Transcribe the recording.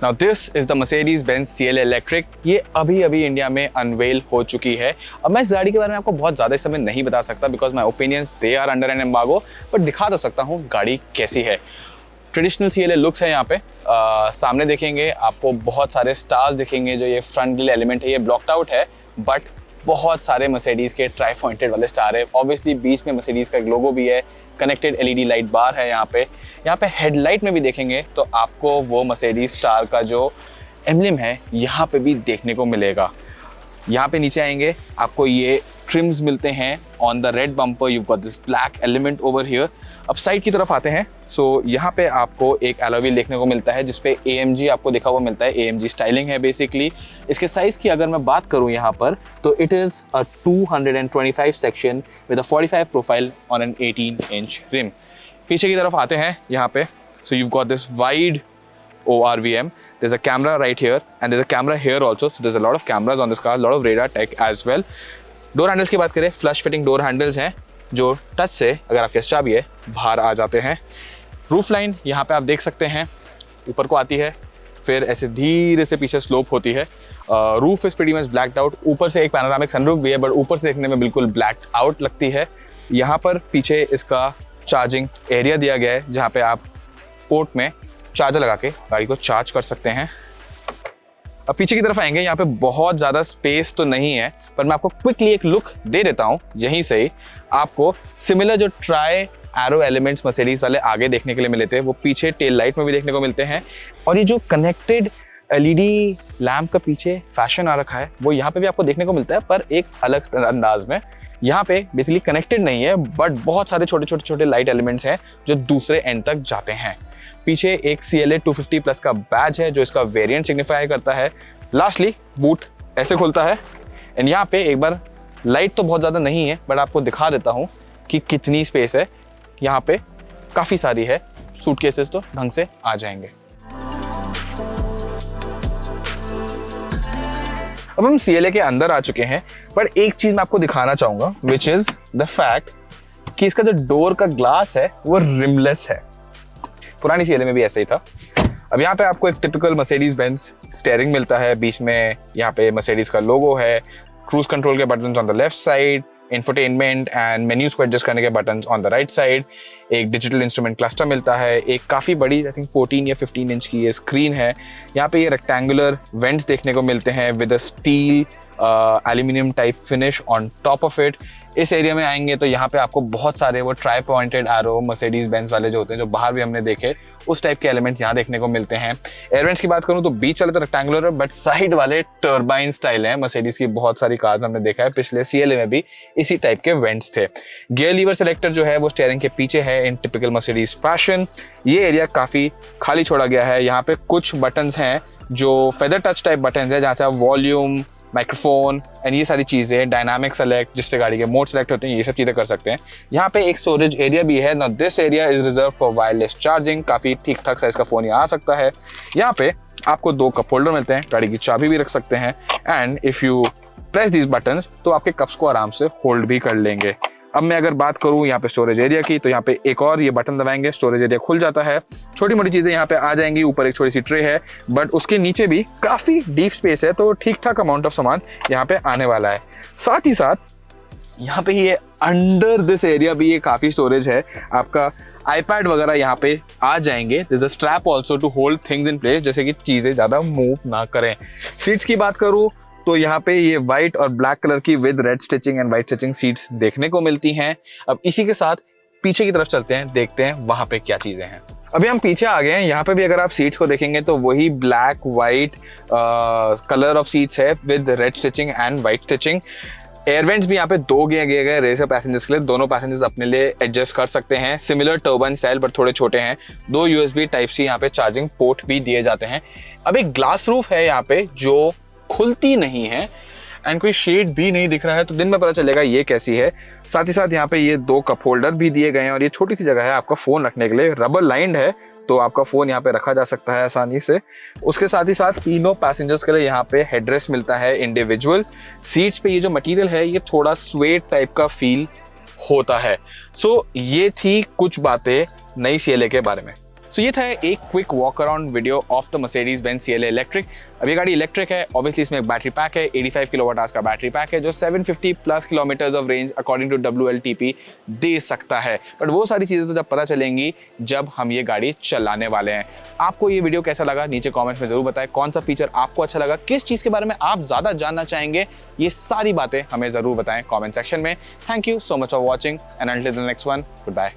Now this is the Mercedes-Benz CLA electric. ये अभी India में अनवेल हो चुकी है। अब मैं इस गाड़ी के बारे में आपको बहुत ज़्यादा इस समय नहीं बता सकता because my opinions they are under an embargo, but दिखा तो सकता हूँ गाड़ी कैसी है। ट्रेडिशनल CLA लुक्स है यहाँ पे। सामने देखेंगे आपको बहुत सारे स्टार्स दिखेंगे। जो ये फ्रंट ग्रिल एलिमेंट है ये ब्लॉक्ड आउट है, बट बहुत सारे Mercedes के ट्राई पॉइंटेड वाले स्टार है। ऑब्वियसली बीच में Mercedes का एक लोगो भी है। कनेक्टेड LED लाइट बार है यहाँ पे हेडलाइट में भी देखेंगे तो आपको वो Mercedes स्टार का जो एम्ब्लेम है यहाँ पे भी देखने को मिलेगा। यहाँ पे नीचे आएंगे आपको ये ट्रिम्स मिलते हैं on the red bumper. You got this black element over here. अब साइड की तरफ आते हैं। सो यहाँ पे आपको एक एलॉय व्हील देखने को मिलता है जिसपे AMG आपको देखा हुआ मिलता है। AMG स्टाइलिंग है बेसिकली। इसके साइज की अगर मैं बात करूँ यहाँ पर तो it is a 225 section with a 45 profile on an 18 inch rim. पीछे की तरफ आते हैं यहाँ पे। So you got this wide ORVM. There's a camera right here and there's a camera here also. So there's a lot of cameras on this car, a lot of radar tech as well. Door handles की बात करें, flush fitting door handles हैं जो touch से अगर आपके चाबी है बाहर आ जाते हैं। रूफ लाइन यहाँ पे आप देख सकते हैं ऊपर को आती है, फिर ऐसे धीरे से पीछे स्लोप होती है। Roof is pretty much blacked out. ऊपर से एक पैनोरामिक सनरूफ भी है, बट ऊपर से देखने में बिल्कुल ब्लैक्ड आउट लगती है। यहाँ पर पीछे इसका चार्जिंग एरिया दिया गया है जहाँ पे आप पोर्ट में चार्जर लगा के गाड़ी को चार्ज कर सकते हैं। अब पीछे की तरफ आएंगे, यहाँ पे बहुत ज़्यादा स्पेस तो नहीं है, पर मैं आपको क्विकली एक लुक दे देता हूँ। यहीं से ही आपको सिमिलर जो ट्राई एरो एलिमेंट्स Mercedes वाले आगे देखने के लिए मिले थे वो पीछे टेल लाइट में भी देखने को मिलते हैं। और ये जो कनेक्टेड LED लैम्प का पीछे फैशन आ रखा है वो यहाँ पे भी आपको देखने को मिलता है, पर एक अलग अंदाज में। यहाँ पे बेसिकली कनेक्टेड नहीं है, बट बहुत सारे छोटे लाइट एलिमेंट्स हैं जो दूसरे एंड तक जाते हैं। पीछे एक CLA 250 प्लस का बैज है जो इसका वेरिएंट सिग्निफाई करता है। लास्टली बूट ऐसे खुलता है एंड यहाँ पे एक बार लाइट तो बहुत ज़्यादा नहीं है, बट आपको दिखा देता हूँ कि कितनी स्पेस है। यहाँ पे काफ़ी सारी है, सूटकेसेस तो ढंग से आ जाएंगे। अब हम CLA के अंदर आ चुके हैं, पर एक चीज़ मैं आपको दिखाना चाहूँगा विच इज़ द फैक्ट कि इसका जो डोर का ग्लास है वो रिमलेस है। पुरानी CLA में भी ऐसा ही था। अब यहाँ पे आपको एक टिपिकल Mercedes-Benz स्टीयरिंग मिलता है, बीच में यहाँ पे Mercedes का लोगो है। क्रूज कंट्रोल के buttons on the left side, infotainment and menus को एडजस्ट करने के buttons on the right side. एक डिजिटल इंस्ट्रूमेंट क्लस्टर मिलता है। एक काफ़ी बड़ी आई थिंक 14 या 15 इंच की ये स्क्रीन है। यहाँ पे ये रेक्टेंगुलर वेंट्स देखने को मिलते हैं with a steel aluminium type finish on top of it. इस एरिया में आएंगे तो यहाँ पे आपको बहुत सारे वो ट्राई पॉइंटेड एरो Mercedes-Benz वाले जो होते हैं जो बाहर भी हमने देखे उस टाइप के एलिमेंट्स यहाँ देखने को मिलते हैं। एयरवेंट्स की बात करूँ तो बीच वाले तो रेक्टेंगुलर है, बट साइड वाले टर्बाइन स्टाइल हैं। Mercedes की बहुत सारी कार में हमने देखा है, पिछले CLA में भी इसी टाइप के वेंट्स थे। गियर लीवर सेलेक्टर जो है वो स्टीयरिंग के पीछे है इन टिपिकल Mercedes फैशन। ये एरिया काफ़ी खाली छोड़ा गया है। यहाँ पे कुछ बटन्स हैं जो फेदर टच टाइप बटन्स है जहाँ से आप वॉल्यूम, माइक्रोफोन एंड ये सारी चीज़ें, डायनामिक सेलेक्ट जिससे गाड़ी के मोड सेलेक्ट होते हैं, ये सब चीज़ें कर सकते हैं। यहाँ पे एक स्टोरेज एरिया भी है। Now this area is reserve for wireless charging. काफ़ी ठीक ठाक साइज का फ़ोन यहाँ आ सकता है। यहाँ पे आपको 2 कप होल्डर मिलते हैं, गाड़ी की चाबी भी रख सकते हैं and if you press these buttons तो आपके कप्स को आराम से होल्ड भी कर लेंगे। अब मैं अगर बात करूँ यहाँ पे स्टोरेज एरिया की तो यहाँ पे एक और ये बटन दबाएंगे, स्टोरेज एरिया खुल जाता है। छोटी मोटी चीज़ें यहाँ पे आ जाएंगी। ऊपर एक छोटी सी ट्रे है, बट उसके नीचे भी काफ़ी डीप स्पेस है, तो ठीक ठाक अमाउंट ऑफ सामान यहाँ पे आने वाला है। साथ ही साथ यहाँ पे ये अंडर दिस एरिया भी ये काफ़ी स्टोरेज है। आपका iPad वगैरह यहाँ पे आ जाएंगे। There is a strap also to hold things in place, जैसे कि चीज़ें ज़्यादा मूव ना करें। सीट्स की बात करूँ तो यहाँ पे ये व्हाइट और ब्लैक कलर की with red stitching and white stitching seats देखने को मिलती हैं। अब इसी के साथ पीछे की तरफ चलते हैं, देखते हैं वहाँ पे क्या चीज़ें हैं। अभी हम पीछे आ गए हैं। यहाँ पे भी अगर आप सीट्स को देखेंगे तो वही black white colour of seats है with red stitching and white stitching. Air vents भी यहाँ पे 2 दिए गए रेसर पैसेंजर्स के लिए। दोनों पैसेंजर्स अपने लिए एडजस्ट कर सकते हैं। सिमिलर टर्बाइन स्टाइल पर थोड़े छोटे हैं। 2 USB टाइप सी यहाँ पे चार्जिंग पोर्ट भी दिए जाते हैं। अब एक ग्लास रूफ है यहाँ पे जो खुलती नहीं है एंड कोई शेड भी नहीं दिख रहा है, तो दिन में पता चलेगा ये कैसी है। साथ ही साथ यहाँ पे ये 2 कप होल्डर भी दिए गए हैं और ये छोटी सी जगह है आपका फोन रखने के लिए। रबर लाइंड है तो आपका फोन यहाँ पे रखा जा सकता है आसानी से। उसके साथ ही साथ तीनों पैसेंजर्स के लिए यहाँ पे हेडरेस्ट मिलता है इंडिविजुअल। सीट्स पे ये जो मटेरियल है ये थोड़ा स्वेट टाइप का फील होता है। सो ये थी कुछ बातें नई CLA के बारे में। सो ये था एक quick walk around video of the Mercedes Benz CLA electric. अब ये गाड़ी इलेक्ट्रिक है, ऑब्वियसली इसमें एक बैटरी पैक है, 85 किलोवाट आवर्स का बैटरी पैक है जो 750 plus kilometres of range according to WLTP दे सकता है। बट वो सारी चीज़ें तो जब पता चलेंगी जब हम ये गाड़ी चलाने वाले हैं। आपको ये वीडियो कैसा लगा नीचे कॉमेंट्स में जरूर बताएं। कौन सा फीचर आपको अच्छा लगा, किस चीज़ के बारे में आप ज़्यादा जानना चाहेंगे, ये सारी बातें हमें ज़रूर बताएं कॉमेंट सेक्शन में। Thank you so much for watching and until the next one, good bye.